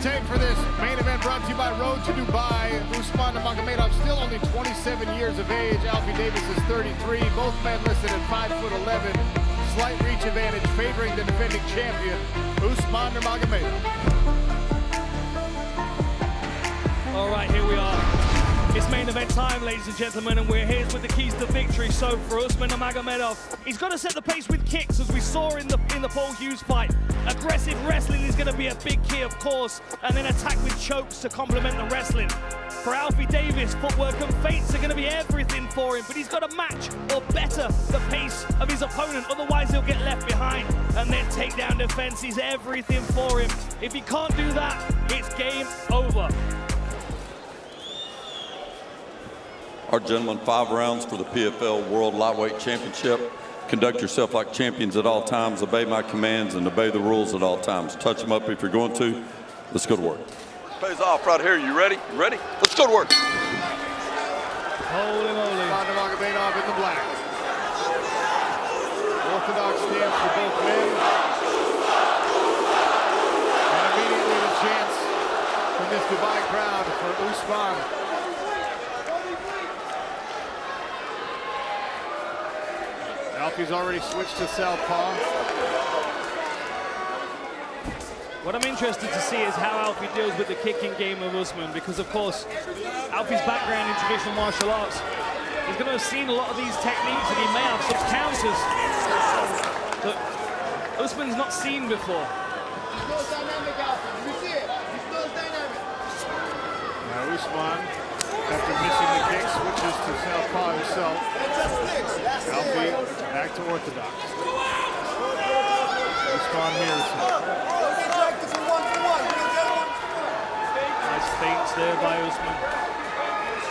tape for this main event brought to you by Road to Dubai. Usman Nurmagomedov still only 27 years of age. Alfie Davis is 33. Both men listed at 5'11". Slight reach advantage favoring the defending champion, Usman Nurmagomedov. All right, here we are. It's main event time, ladies and gentlemen, and we're here with the keys to victory. So for Usman Nurmagomedov, he's got to set the pace with kicks, as we saw in the Paul Hughes fight. Aggressive wrestling is going to be a big key, of course, and then attack with chokes to complement the wrestling. For Alfie Davis, footwork and feints are going to be everything for him, but he's got to match or better the pace of his opponent, otherwise he'll get left behind. And then takedown defense is everything for him. If he can't do that, it's game over. Our gentlemen, 5 rounds for the PFL World Lightweight Championship. Conduct yourself like champions at all times, obey my commands, and obey the rules at all times. Touch them up if you're going to. Let's go to work. Pays off right here. You ready? You ready? Let's go to work. Holy moly. Usman Nurmagomedov in the black. Orthodox stance for both men. And immediately the chance from this Dubai crowd for Usman. Alfie's already switched to southpaw. What I'm interested to see is how Alfie deals with the kicking game of Usman, because of course, Alfie's background in traditional martial arts, he's going to have seen a lot of these techniques, and he may have some counters that Usman's not seen before. Now Usman, after missing the kick, switches to southpaw himself. Alfie back to orthodox. Usman mirrors him. Nice feints there by Usman.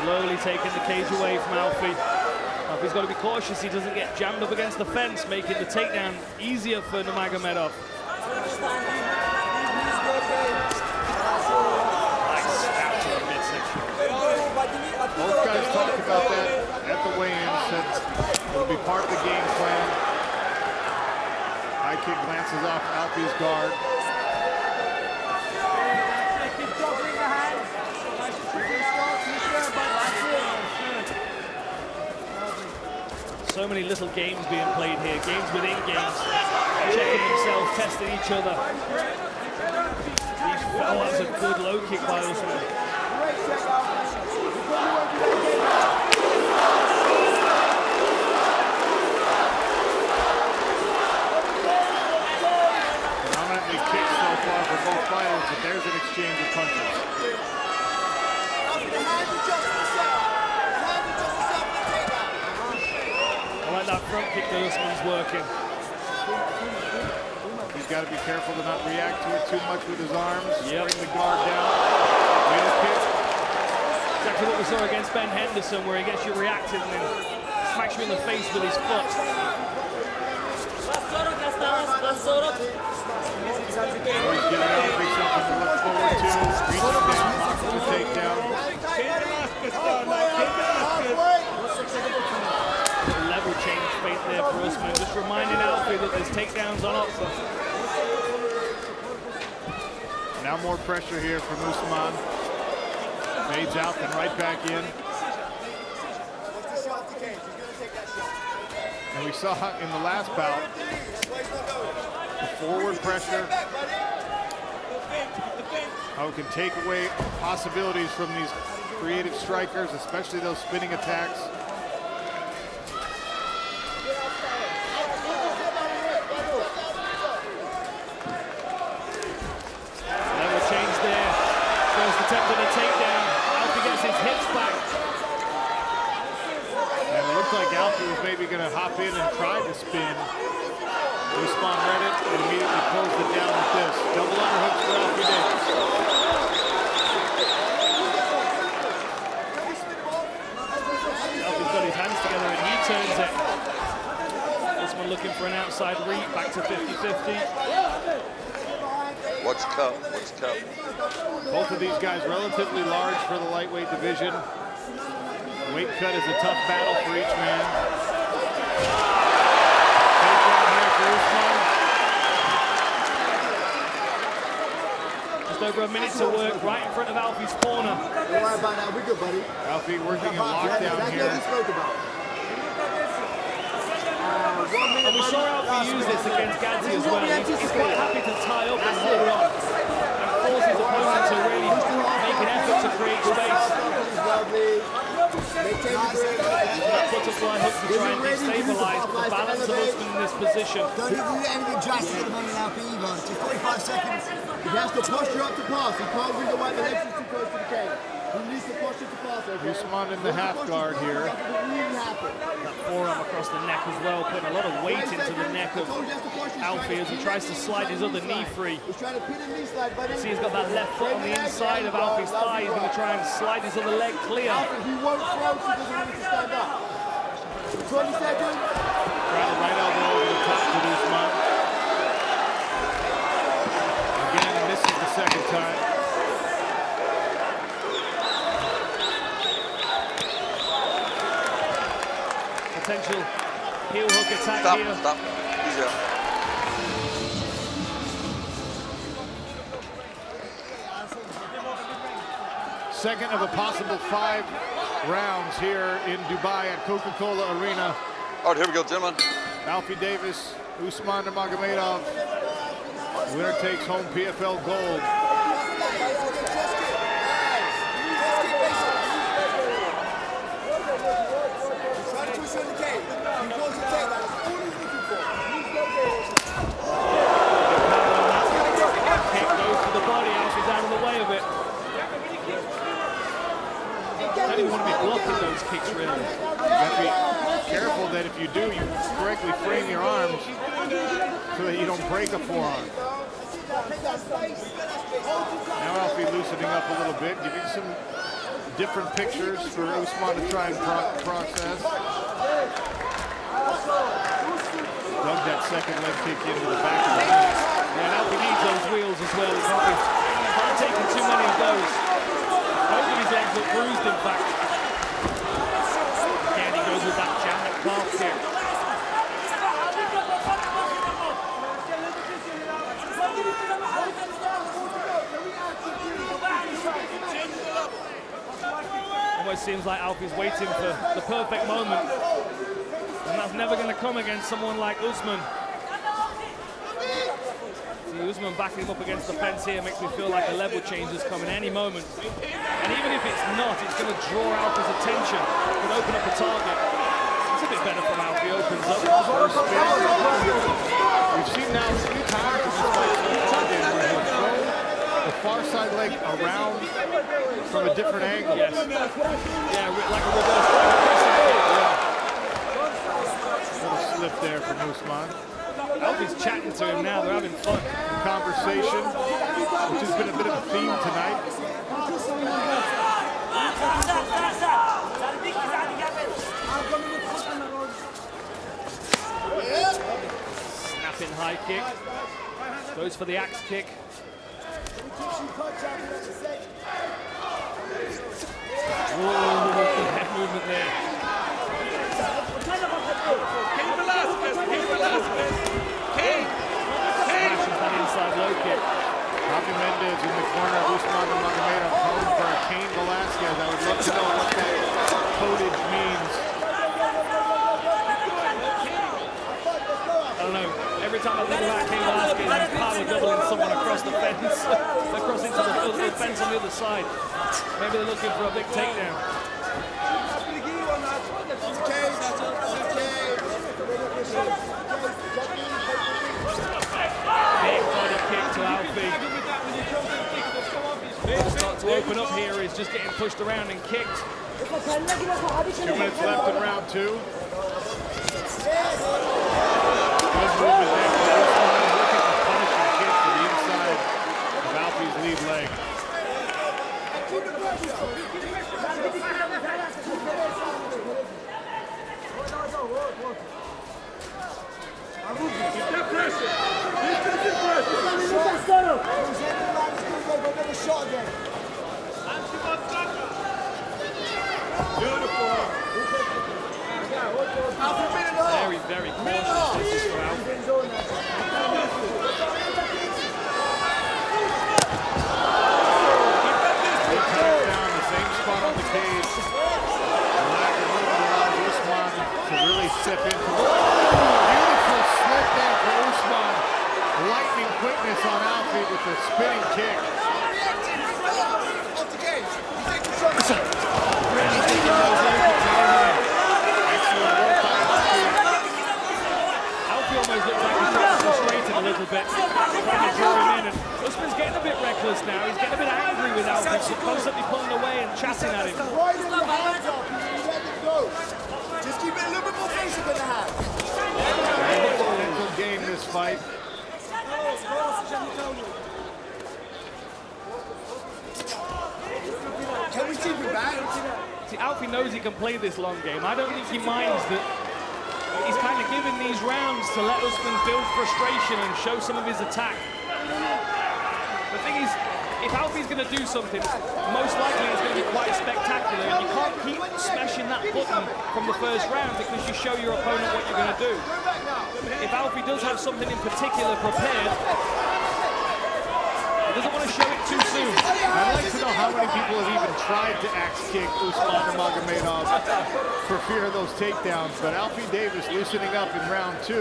Slowly taking the cage away from Alfie. Alfie's got to be cautious he doesn't get jammed up against the fence, making the takedown easier for Nurmagomedov. Both guys talked about that at the weigh-in, said it'll be part of the game plan. High kick glances off Alfie's guard. So many little games being played here, games within games, checking themselves, testing each other. Oh, that's a good low kick by Usman. Predominantly kicks so far for both fighters, but there's an exchange of punches. I like that front kick that Usman's working. He's got to be careful to not react to it too much with his arms. Yep. Bring the guard down. Middle kick. Exactly what we saw against Ben Henderson, where he gets you reactive and then smacks you in the face with his foot. He's giving Alfie something to look forward to. Reach down, lock for the takedown. Level change feint there for Usman, just reminding Alfie that there's takedowns on offer. Now more pressure here from Usman. Fades out and right back in. And we saw in the last bout, the forward pressure, how it can take away possibilities from these creative strikers, especially those spinning attacks. Level change there. First attempt at a takedown. Alfie gets his hips back. And it looked like Alfie was maybe going to hop in and try to spin. Usman read it and immediately closed it down with this. Double underhooks for Alfie Davis. Alfie's got his hands together and he turns it. Usman looking for an outside reach, back to 50-50. What's cup? What's cup? Both of these guys relatively large for the lightweight division. Weight cut is a tough battle for each man. Takedown here for Usman. Just over a minute to work, right in front of Alfie's corner. Don't worry about that. We're good, buddy. Alfie working in lockdown here. That's what we spoke about. And we saw Alfie use this against Gadzi as well. He's quite happy to tie up and hold on and force his opponent to really make an effort to create space. That butterfly hook to try and destabilize the balance of Usman in this position. Don't do anything drastic at the moment, Alfie, either. Just 45 seconds. He has to posture up to pass. He can't bring the right, the legs too close to the cage. He needs to posture to pass, okay? Usman in the half guard here. That forearm across the neck as well, putting a lot of weight into the neck of Alfie as he tries to slide his other knee free. See, he's got that left foot on the inside of Alfie's thigh. He's going to try and slide his other leg clear. He won't throw, so he doesn't need to stand up. 20 seconds. Right elbow over the top to Usman. Again, this is the second time. Potential heel hook attack here. Stop. Easy up. Second of a possible 5 rounds here in Dubai at Coca-Cola Arena. All right, here we go, gentlemen. Alfie Davis, Usman Nurmagomedov. Winner takes home PFL gold. You want to be blocking those kicks, really. You have to be careful that if you do, you correctly frame your arms so that you don't break a forearm. Now Alfie loosening up a little bit, giving some different pictures for Usman to try and process. Dug that second leg kick into the back of the knee. Yeah, and Alfie needs those wheels as well. He's not taking too many of those. Both of his legs look bruised, in fact. Again, he goes with that jab calf kick. Almost seems like Alfie's waiting for the perfect moment. And that's never going to come against someone like Usman. Usman backing him up against the fence here makes me feel like a level change is coming any moment. And even if it's not, it's going to draw Alfie's attention. It could open up a target. It's a bit better from Alfie, opens up. We've seen now 3 times in this fight where he'll throw the far side leg around from a different angle. Yes. Yeah, like a reverse Little slip there from Usman. Alfie's chatting to him now, they're having fun. Conversation, which has been a bit of a theme tonight. Snapping high kick. Goes for the axe kick. Whoa, head movement there. Smashes that inside low kick. Javi Mendez in the corner, Usman Nurmagomedov calling for a Cain Velasquez. I would love to know what that codage means. I don't know, every time I think about Cain Velasquez, he's power doubling someone across the fence, across into the fence on the other side. Maybe they're looking for a big takedown. Big body kick to Alfie. What'll start to open up here is just getting pushed around and kicked. 2 minutes left in round 2. Good movement there for Usman. Look at the punishing kick to the inside of Alfie's lead leg. Very, very cautious this is for Alfie. with the spinning kick. Alfie almost looks like he's trying to frustrate him a little bit, trying to draw him in. And Usman's getting a bit reckless now. He's getting a bit angry with Alfie, so constantly pulling away and chatting at him. Just keep it a little bit more basic than the hand. Mental game this fight. Can we keep it back? See, Alfie knows he can play this long game. I don't think he minds that he's kind of giving these rounds to let Usman build frustration and show some of his attack. The thing is, if Alfie's going to do something, most likely it's going to be quite spectacular. And you can't keep smashing that button from the first round because you show your opponent what you're going to do. If Alfie does have something in particular prepared, he doesn't want to show it too soon. I'd like to know how many people have even tried to axe kick Usman Nurmagomedov for fear of those takedowns. But Alfie Davis loosening up in round 2.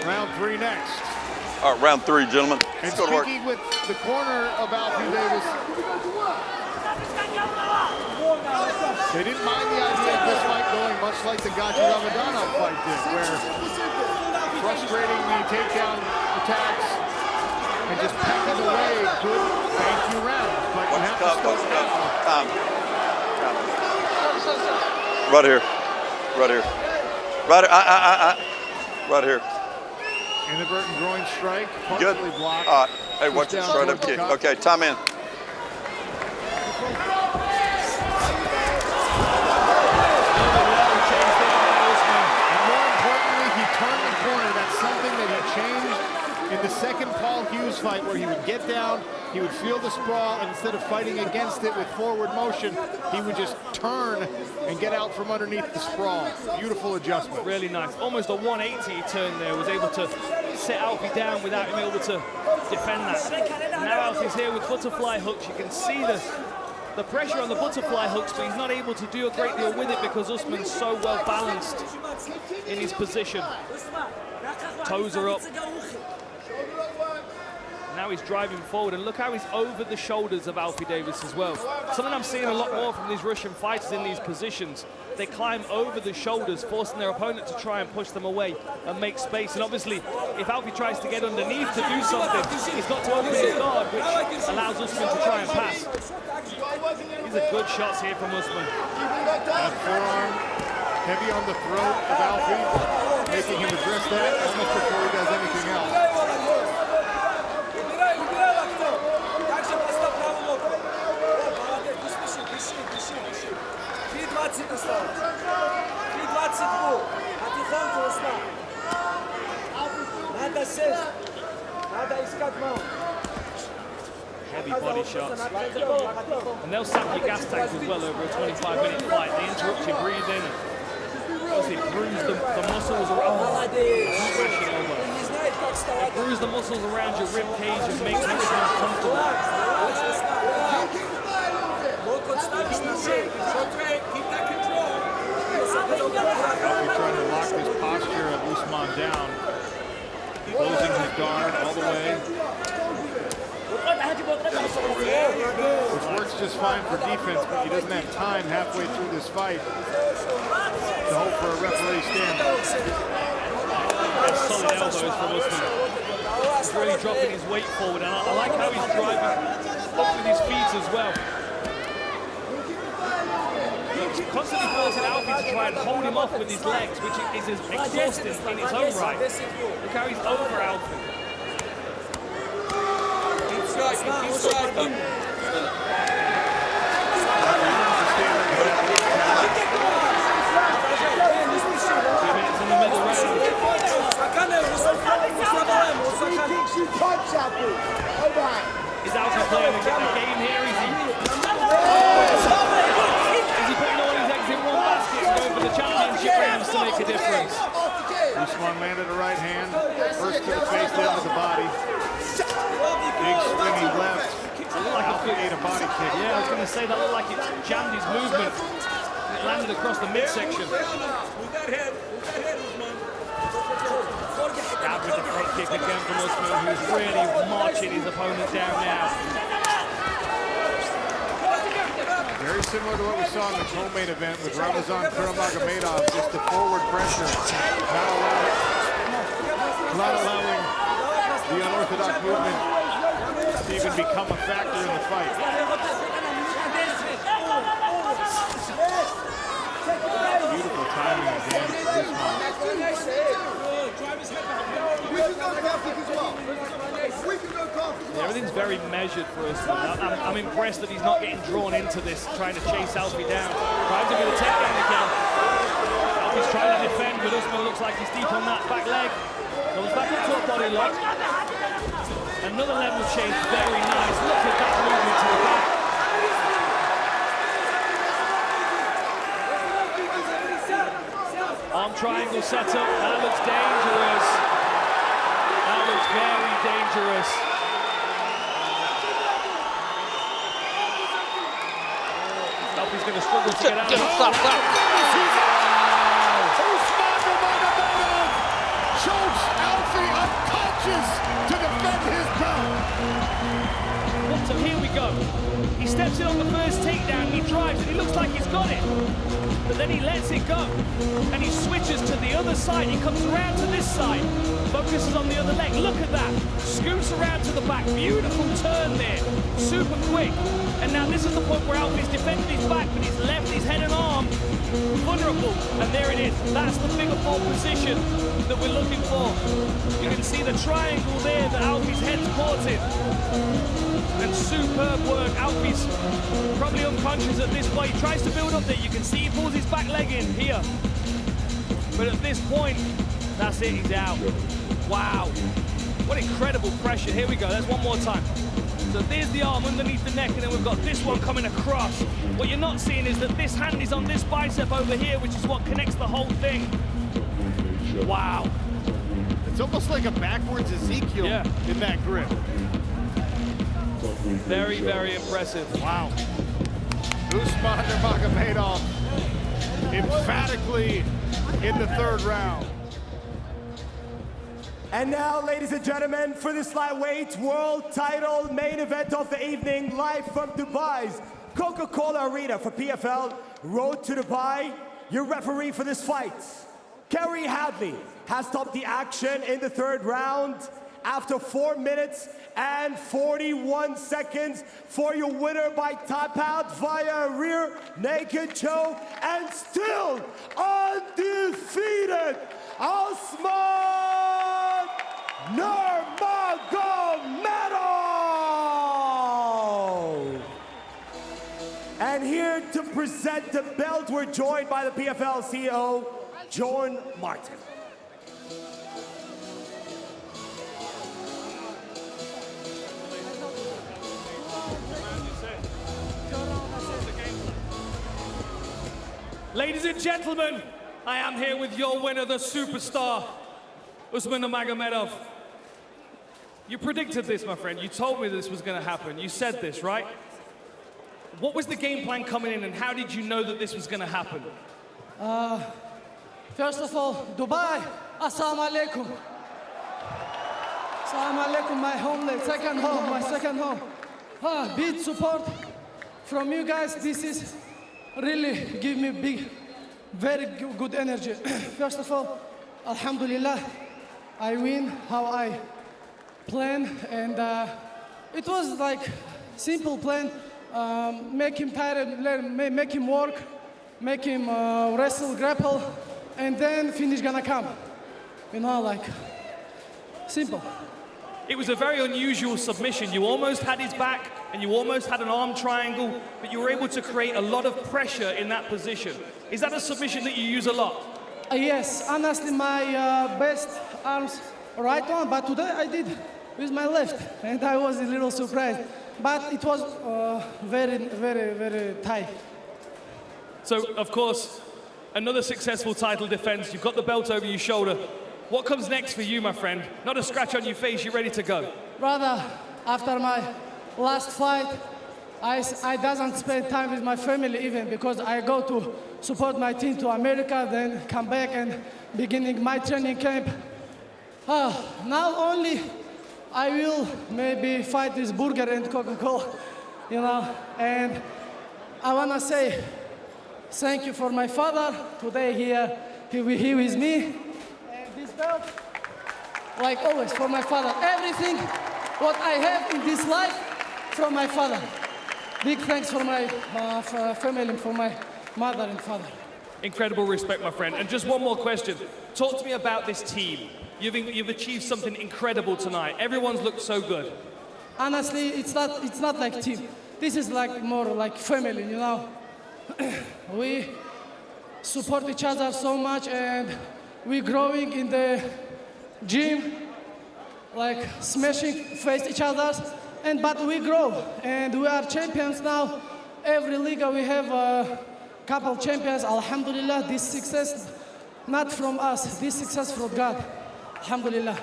Round 3 next. All right, round 3, gentlemen. And Let's go to work. speaking with the corner of Alfie Davis, they didn't mind the idea of this fight going much like the Gaji Ramadanov fight did, where frustrating the takedown attacks and just packing away good, thank you rounds. But you have to start now. Right here. Right here. Right here. Right here. Inadvertent groin strike, Good. partially blocked. Hey, watch the Push down straight up towards the kick. cup. Okay, time in. And more importantly, he turned the corner. That's something that he changed in the second Paul Hughes fight, where he would get down, he would feel the sprawl, and instead of fighting against it with forward motion, he would just turn and get out from underneath the sprawl. Beautiful adjustment. Really nice. Almost a 180 turn there. Was able to set Alfie down without him able to defend that. And now Alfie's here with butterfly hooks. You can see the pressure on the butterfly hooks, but he's not able to do a great deal with it because Usman's so well balanced in his position. Toes are up. Now he's driving forward, and look how he's over the shoulders of Alfie Davis as well. Something I'm seeing a lot more from these Russian fighters in these positions. They climb over the shoulders, forcing their opponent to try and push them away and make space. And obviously, if Alfie tries to get underneath to do something, he's got to open his guard, which allows Usman to try and pass. These are good shots here from Usman. That forearm heavy on the throat of Alfie, making him address that almost before he does anything else. Heavy body shots. And they'll sap your gas tanks as well over a 25-minute fight. They interrupt your breathing. Obviously bruise the muscles around. Smashing over. They bruise the muscles around your rib cage and makes everything uncomfortable. Alfie trying to lock this posture of Usman down, closing his guard all the way, which works just fine for defense, but he doesn't have time halfway through this fight to hope for a referee standoff. Solid elbows from Usman. He's really dropping his weight forward, and I like how he's driving up with his feet as well. He's constantly forcing Alfie to try and hold him off with his legs, which is exhausting in its own right. Look how he's over Alfie. In the middle round. Is Alfie playing a game here? Is he putting all his eggs in one basket and going for the championship rounds to make a difference? Usman landed a right hand, first to the face, then to the body. Big swingy left. Alfie ate a body kick. Yeah, I was going to say that looked like it jammed his movement. It landed across the midsection. Jab with the front kick again from Usman, who's really marching his opponent down now. Very similar to what we saw in the co-main event with Usman Nurmagomedov, just the forward pressure, not allowing the unorthodox movement to even become a factor in the fight. Beautiful timing again for Usman. Everything's very measured for Usman. I'm impressed that he's not getting drawn into this, trying to chase Alfie down. Trying to get a takedown again. Alfie's trying to defend, but Usman looks like he's deep on that back leg. Goes back into a body lock. Another level change, very nice. Look at that movement to the back. Arm triangle setup, that looks dangerous. That looks very dangerous. Alfie's going to struggle to get out. Stop. Usman Nurmagomedov chokes Alfie unconscious to defend his belt. So here we go. He steps in on the first takedown, he drives, and he looks like he's got it. But then he lets it go, and he switches to the other side. He comes around to this side, focuses on the other leg. Look at that. Scoots around to the back. Beautiful turn there. Super quick. And now this is the point where Alfie's defended his back, but he's left his head and arm vulnerable. And there it is. That's the figure four position that we're looking for. You can see the triangle there that Alfie's head's caught in. And superb work. Alfie's probably unconscious at this point. He tries to build up there. You can see he pulls his back leg in here. But at this point, that's it, he's out. Wow. What incredible pressure. Here we go. There's one more time. So there's the arm underneath the neck, and then we've got this one coming across. What you're not seeing is that this hand is on this bicep over here, which is what connects the whole thing. Wow. It's almost like a backwards Ezekiel in that grip. Very, very impressive. Wow. Usman Nurmagomedov emphatically in the third round. And now, ladies and gentlemen, for this lightweight world title main event of the evening, live from Dubai's Coca-Cola Arena for PFL Road to Dubai, your referee for this fight, Kerry Hadley, has stopped the action in the third round after 4 minutes and 41 seconds for your winner by tap out via rear naked choke and still undefeated, Usman Nurmagomedov. And here to present the belt, we're joined by the PFL CEO, John Martin. Ladies and gentlemen, I am here with your winner, the superstar, Usman Nurmagomedov. You predicted this, my friend. You told me this was going to happen. You said this, right? What was the game plan coming in, and how did you know that this was going to happen? First of all, Dubai, assalamu alaikum. Assalamu alaikum, my homeland, second home, my second home. Big support from you guys. This is really give me big, very good energy. First of all, alhamdulillah, I win how I plan, and it was like simple plan. Make him tired, make him work, make him wrestle, grapple, and then finish gonna come. You know, like simple. It was a very unusual submission. You almost had his back, and you almost had an arm triangle, but you were able to create a lot of pressure in that position. Is that a submission that you use a lot? Yes, honestly, my best arms right one, but today I did with my left, and I was a little surprised. But it was very, very, very tight. So, of course, another successful title defense. You've got the belt over your shoulder. What comes next for you, my friend? Not a scratch on your face, you're ready to go. Brother, after my last fight, I doesn't spend time with my family even, because I go to support my team to America, then come back and beginning my training camp. Now only I will maybe fight this burger and Coca-Cola, you know. And I wanna say thank you for my father. Today he with me. And this belt, like always, for my father. Everything what I have in this life from my father. Big thanks for my family, for my mother and father. Incredible respect, my friend. And just one more question. Talk to me about this team. You've achieved something incredible tonight. Everyone's looked so good. Honestly, it's not like team. This is like more like family, you know. We support each other so much, and we're growing in the gym, like smashing face each other. But we grow, and we are champions now. Every league we have a couple champions. Alhamdulillah, this success not from us. This success from God. Alhamdulillah.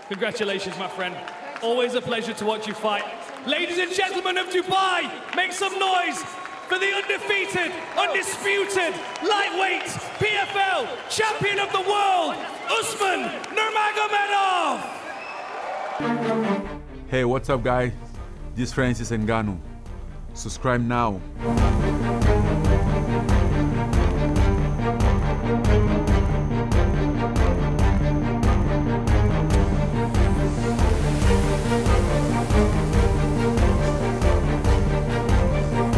Congratulations, my friend. Always a pleasure to watch you fight. Ladies and gentlemen of Dubai, make some noise for the undefeated, undisputed, lightweight PFL champion of the world, Usman Nurmagomedov. Hey, what's up, guys? This is Francis Ngannou. Subscribe now.